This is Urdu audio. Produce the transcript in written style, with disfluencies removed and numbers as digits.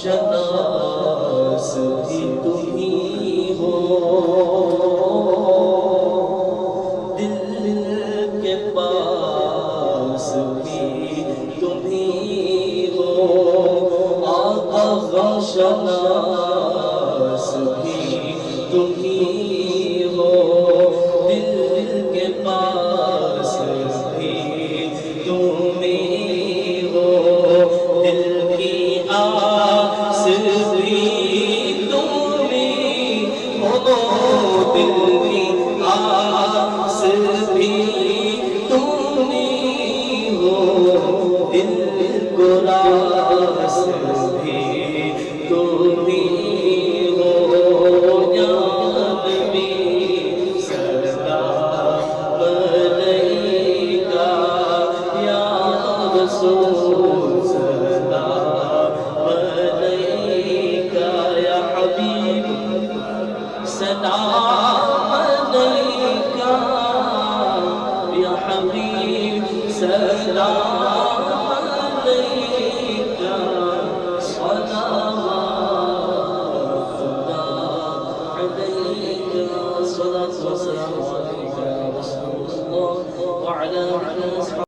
شناس بھی تمہیں ہو، دل کے پاس بھی تمہیں ہو، آقا غم شناس بھی تمہیں ہو، دل کے پاس بھی تمہیں ہو، دل کی آس بھی تمہیں ہو، دل کی آس بھی تمہیں ہو، دل کو راس بھی تمہیں ہو، یا نبی سلام علیکہ، یا رسول سلام علیکہ، یا حبیب سلام علیکہ، یا حبیب سلام علیکہ، صلوات اللہ علیکہ، صلاۃ و سلام علیکہ یا رسول اللہ وعلی آلہ